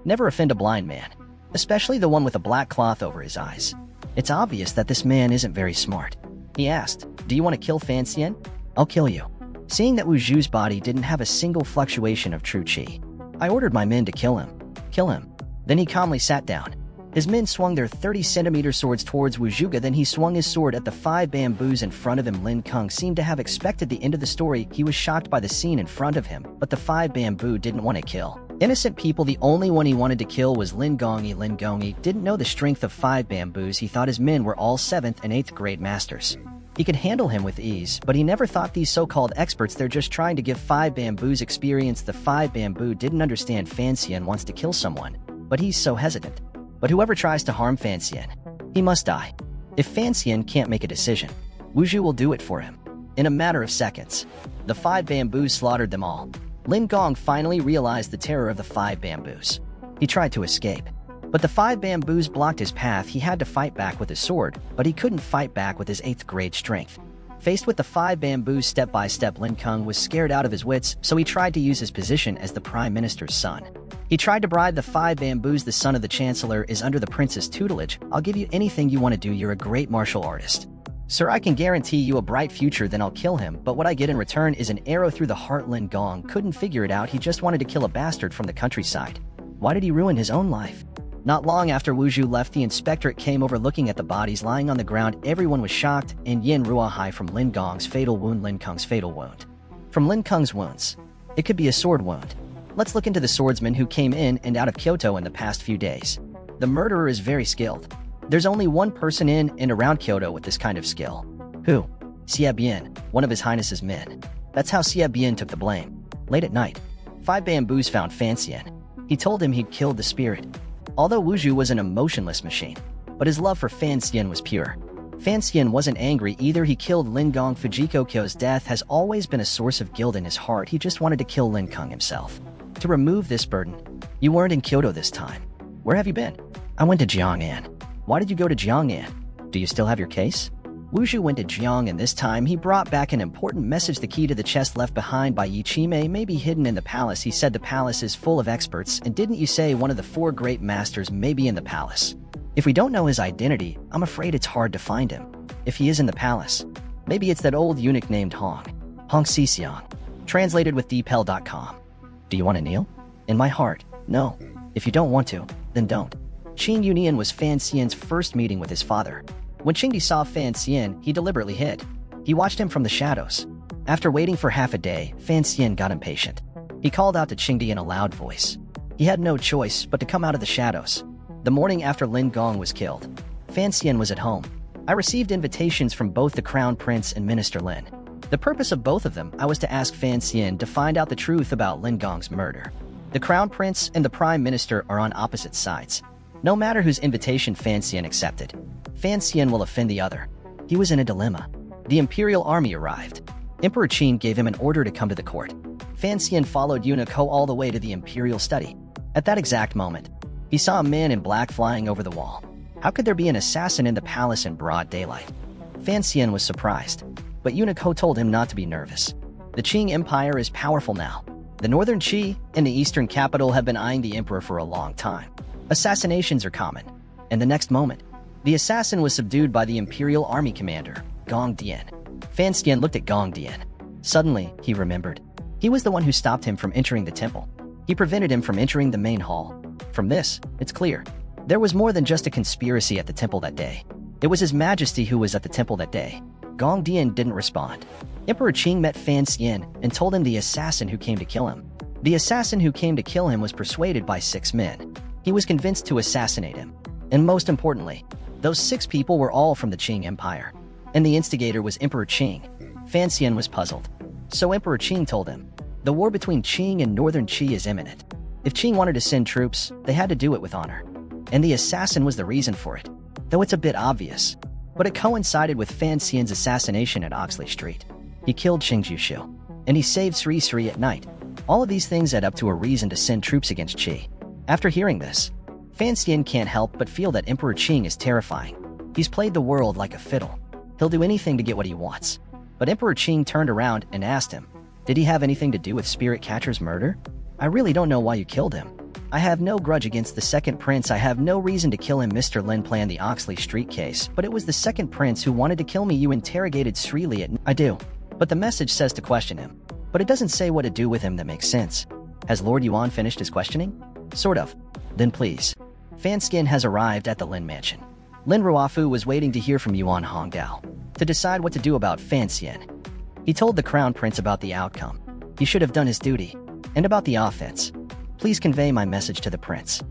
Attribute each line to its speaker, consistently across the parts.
Speaker 1: Never offend a blind man, especially the one with a black cloth over his eyes. It's obvious that this man isn't very smart. He asked, "Do you want to kill Fan Xian? I'll kill you." Seeing that Wu Zhu's body didn't have a single fluctuation of true qi, I ordered my men to kill him. Kill him. Then he calmly sat down. His men swung their 30-centimeter swords towards Wu Zhuge, then he swung his sword at the 5 bamboos in front of him. Lin Kung seemed to have expected the end of the story. He was shocked by the scene in front of him, but the 5 bamboo didn't want to kill innocent people. The only one he wanted to kill was Lin Gongyi. Lin Gongyi didn't know the strength of 5 bamboos. He thought his men were all 7th and 8th grade masters. He could handle him with ease, but he never thought these so-called experts, they're just trying to give 5 bamboos experience. The 5 bamboo didn't understand Fan Xian wants to kill someone, but he's so hesitant. But whoever tries to harm Fan Xian, he must die. If Fan Xian can't make a decision, Wu Zhu will do it for him. In a matter of seconds, the 5 bamboos slaughtered them all. Lin Gong finally realized the terror of the 5 bamboos. He tried to escape, but the 5 bamboos blocked his path. He had to fight back with his sword, but he couldn't fight back with his 8th grade strength. Faced with the 5 bamboos step by step, Lin Kung was scared out of his wits, so he tried to use his position as the Prime Minister's son. He tried to bribe the 5 bamboos. "The son of the Chancellor is under the prince's tutelage. I'll give you anything you want to do. You're a great martial artist. Sir, I can guarantee you a bright future, then I'll kill him, but what I get in return is an arrow through the heart." Lin Gong couldn't figure it out. He just wanted to kill a bastard from the countryside. Why did he ruin his own life? Not long after Wu Zhu left, the inspectorate came over. Looking at the bodies lying on the ground, everyone was shocked. And Yin Ruahai from Lin Gong's fatal wound. Lin Kung's fatal wound. From Lin Kung's wounds, it could be a sword wound. Let's look into the swordsman who came in and out of Kyoto in the past few days. The murderer is very skilled. There's only one person in and around Kyoto with this kind of skill. Who? Xie Bian, one of His Highness's men. That's how Xie Bian took the blame. Late at night, 5 bamboos found Fan Xian. He told him he'd killed the spirit. Although Wu Zhu was an emotionless machine, but his love for Fan Xian was pure. Fan Xian wasn't angry either. He killed Lin Gong. Fujiko Kyo's death has always been a source of guilt in his heart. He just wanted to kill Lin Kung himself. To remove this burden, "You weren't in Kyoto this time. Where have you been?" "I went to Jiang'an." "Why did you go to Jiang'an? Do you still have your case?" Wu Zhu went to Jiang, and this time he brought back an important message. The key to the chest left behind by Yi Qimei may be hidden in the palace. He said the palace is full of experts, and didn't you say one of the 4 great masters may be in the palace? If we don't know his identity, I'm afraid it's hard to find him. If he is in the palace, maybe it's that old eunuch named Hong Xixiang. Translated with dpel.com. Do you want to kneel? In my heart, no. If you don't want to, then don't. Qing Yu Nian was Fan Xian's first meeting with his father. When Qing Di saw Fan Xian, he deliberately hid. He watched him from the shadows. After waiting for half a day, Fan Xian got impatient. He called out to Qing Di in a loud voice. He had no choice but to come out of the shadows. The morning after Lin Gong was killed, Fan Xian was at home. I received invitations from both the Crown Prince and Minister Lin. The purpose of both of them, I was to ask Fan Xian to find out the truth about Lin Gong's murder. The Crown Prince and the Prime Minister are on opposite sides. No matter whose invitation Fan Xian accepted, Fan Xian will offend the other. He was in a dilemma. The Imperial Army arrived. Emperor Qin gave him an order to come to the court. Fan Xian followed eunuch Ho all the way to the Imperial study. At that exact moment, he saw a man in black flying over the wall. How could there be an assassin in the palace in broad daylight? Fan Xian was surprised, but eunuch Ho told him not to be nervous. The Qing Empire is powerful now. The northern Qi and the eastern capital have been eyeing the emperor for a long time. Assassinations are common. And the next moment, the assassin was subdued by the Imperial Army commander, Gong Dian. Fan Xian looked at Gong Dian. Suddenly, he remembered. He was the one who stopped him from entering the temple. He prevented him from entering the main hall. From this, it's clear. There was more than just a conspiracy at the temple that day. It was His Majesty who was at the temple that day. Gong Dian didn't respond. Emperor Qing met Fan Xian and told him the assassin who came to kill him. The assassin who came to kill him was persuaded by 6 men. He was convinced to assassinate him. And most importantly, those 6 people were all from the Qing Empire. And the instigator was Emperor Qing. Fan Xian was puzzled. So Emperor Qing told him, the war between Qing and Northern Qi is imminent. If Qing wanted to send troops, they had to do it with honor. And the assassin was the reason for it. Though it's a bit obvious. But it coincided with Fan Xian's assassination at Oxley Street. He killed Qing Jushu. And he saved Sri Sri at night. All of these things add up to a reason to send troops against Qi. After hearing this, Fan Xian can't help but feel that Emperor Qing is terrifying. He's played the world like a fiddle. He'll do anything to get what he wants. But Emperor Qing turned around and asked him, did he have anything to do with Spirit Catcher's murder? I really don't know why you killed him. I have no grudge against the second prince. I have no reason to kill him. Mr. Lin planned the Oxley Street case, but it was the second prince who wanted to kill me. You interrogated Sri Li. I do. But the message says to question him. But it doesn't say what to do with him that makes sense. Has Lord Yuan finished his questioning? Sort of. Then please. Fancien has arrived at the Lin mansion. Lin Ruofu was waiting to hear from Yuan Hongdao to decide what to do about Fancien. He told the crown prince about the outcome. He should have done his duty. And about the offense. Please convey my message to the prince.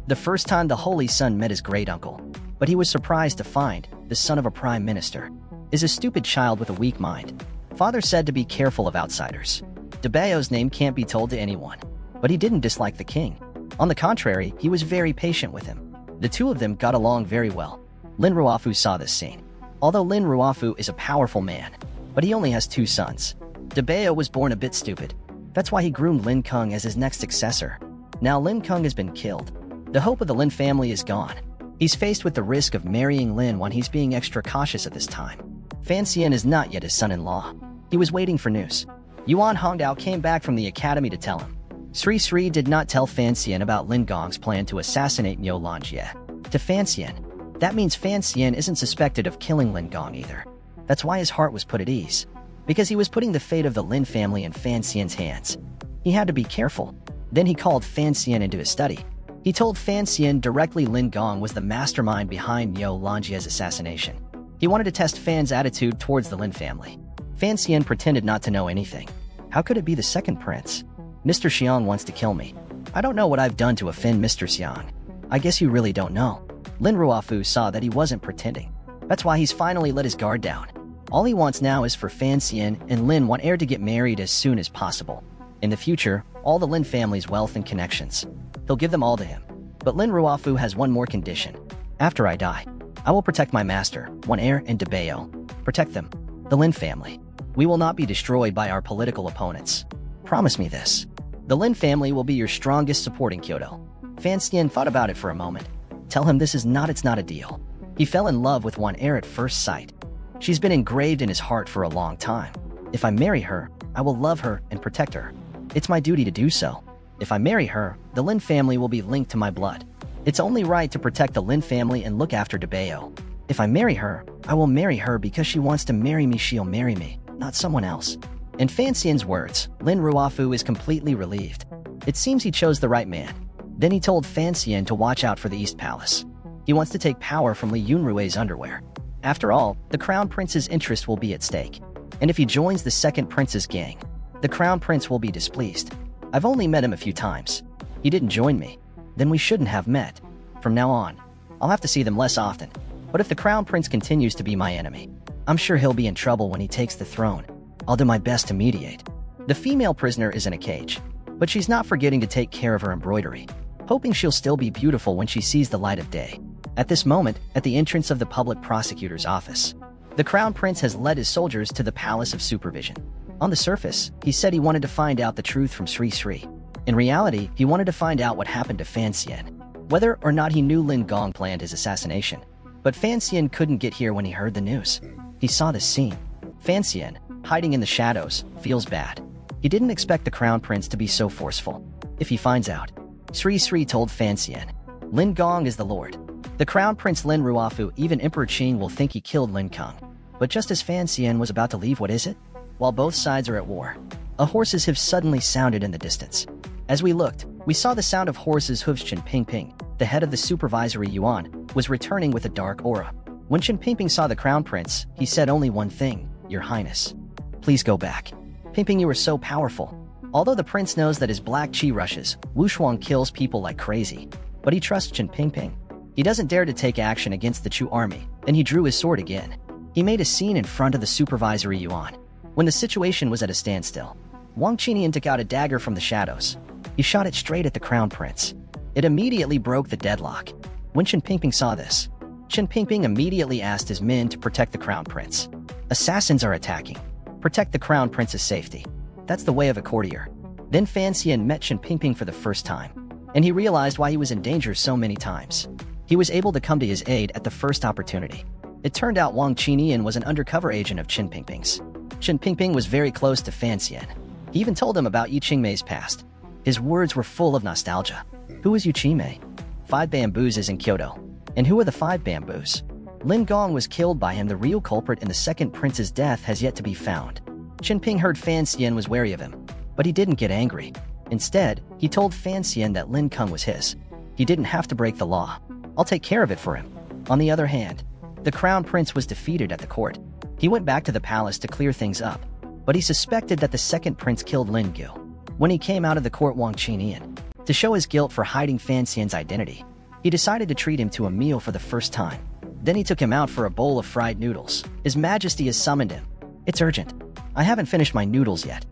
Speaker 1: The first time the holy son met his great-uncle, but he was surprised to find the son of a prime minister is a stupid child with a weak mind. Father said to be careful of outsiders. Debayo's name can't be told to anyone, but he didn't dislike the king. On the contrary, he was very patient with him. The two of them got along very well. Lin Ruofu saw this scene. Although Lin Ruofu is a powerful man, but he only has 2 sons. Debayo was born a bit stupid. That's why he groomed Lin Kung as his next successor. Now Lin Kung has been killed. The hope of the Lin family is gone. He's faced with the risk of marrying Lin when he's being extra cautious at this time. Fancien is not yet his son-in-law. He was waiting for news. Yuan Hongdao came back from the academy to tell him. Sri did not tell Fancien about Lin Gong's plan to assassinate Miao Lanjie. To Fancien, that means Fancien isn't suspected of killing Lin Gong either. That's why his heart was put at ease. Because he was putting the fate of the Lin family in Fancien's hands. He had to be careful. Then he called Fancien into his study. He told Fancien directly Lin Gong was the mastermind behind Miao Lanjie's assassination. He wanted to test Fan's attitude towards the Lin family. Fancien pretended not to know anything. How could it be the second prince? Mr. Xiang wants to kill me. I don't know what I've done to offend Mr. Xiang. I guess you really don't know. Lin Ruofu saw that he wasn't pretending. That's why he's finally let his guard down. All he wants now is for Fancien and Lin Wan heir to get married as soon as possible. In the future, all the Lin family's wealth and connections. He'll give them all to him. But Lin Ruofu has one more condition. After I die, I will protect my master, Wan heir and Debayo. Protect them, the Lin family. We will not be destroyed by our political opponents. Promise me this. The Lin family will be your strongest support in Kyoto. Fancien thought about it for a moment. Tell him it's not a deal. He fell in love with Wan heir at first sight. She's been engraved in his heart for a long time. If I marry her, I will love her and protect her. It's my duty to do so. If I marry her, the Lin family will be linked to my blood. It's only right to protect the Lin family and look after Debayo. If I marry her, I will marry her because she wants to marry me. She'll marry me, not someone else. In Fancien's words, Lin Ruofu is completely relieved. It seems he chose the right man. Then he told Fancien to watch out for the East Palace. He wants to take power from Li Yunrui's underwear. After all, the Crown Prince's interest will be at stake. And if he joins the second prince's gang, the Crown Prince will be displeased. I've only met him a few times. He didn't join me. Then we shouldn't have met. From now on, I'll have to see them less often. But if the Crown Prince continues to be my enemy, I'm sure he'll be in trouble when he takes the throne. I'll do my best to mediate. The female prisoner is in a cage, but she's not forgetting to take care of her embroidery, hoping she'll still be beautiful when she sees the light of day. At this moment, at the entrance of the public prosecutor's office, the Crown Prince has led his soldiers to the Palace of Supervision. On the surface, he said he wanted to find out the truth from Sri. In reality, he wanted to find out what happened to Fancien, whether or not he knew Lin Gong planned his assassination. But Fancien couldn't get here when he heard the news. He saw this scene. Fancien, hiding in the shadows, feels bad. He didn't expect the Crown Prince to be so forceful. If he finds out, Sri told Fancien, Lin Gong is the Lord. The Crown Prince Lin Ruofu, even Emperor Qing will think he killed Lin Kung. But just as Fancien was about to leave, what is it? While both sides are at war, a horse's hooves suddenly sounded in the distance. As we looked, we saw the sound of horses' hooves. Qin Pingping, the head of the supervisory yuan, was returning with a dark aura. When Qin Pingping saw the Crown Prince, he said only one thing, Your Highness. Please go back. Pingping, you are so powerful. Although the prince knows that his black qi rushes, Wu Shuang kills people like crazy. But he trusts Qin Pingping. He doesn't dare to take action against the Chu army, and he drew his sword again. He made a scene in front of the supervisory yuan. When the situation was at a standstill, Wang Qinian took out a dagger from the shadows. He shot it straight at the Crown Prince. It immediately broke the deadlock. When Qin Pingping saw this, Qin Pingping immediately asked his men to protect the Crown Prince. Assassins are attacking. Protect the Crown Prince's safety. That's the way of a courtier. Then Fancien met Qin Pingping for the first time, and he realized why he was in danger so many times. He was able to come to his aid at the first opportunity. It turned out Wang Qinian was an undercover agent of Qin Pingping's. Qin Pingping was very close to Fancien. He even told him about Yi Qingmei's past. His words were full of nostalgia. Who is Uchime? 5 bamboos is in Kyoto. And who are the 5 bamboos? Lin Gong was killed by him. The real culprit in the second prince's death has yet to be found. Qinping heard Fan Xian was wary of him, but he didn't get angry. Instead, he told Fan Xian that Lin Kung was his. He didn't have to break the law. I'll take care of it for him. On the other hand, the crown prince was defeated at the court. He went back to the palace to clear things up, but he suspected that the second prince killed Lin Gu. When he came out of the court Wang Qinian, to show his guilt for hiding Fan Xian's identity, he decided to treat him to a meal for the first time. Then he took him out for a bowl of fried noodles. His Majesty has summoned him. It's urgent. I haven't finished my noodles yet.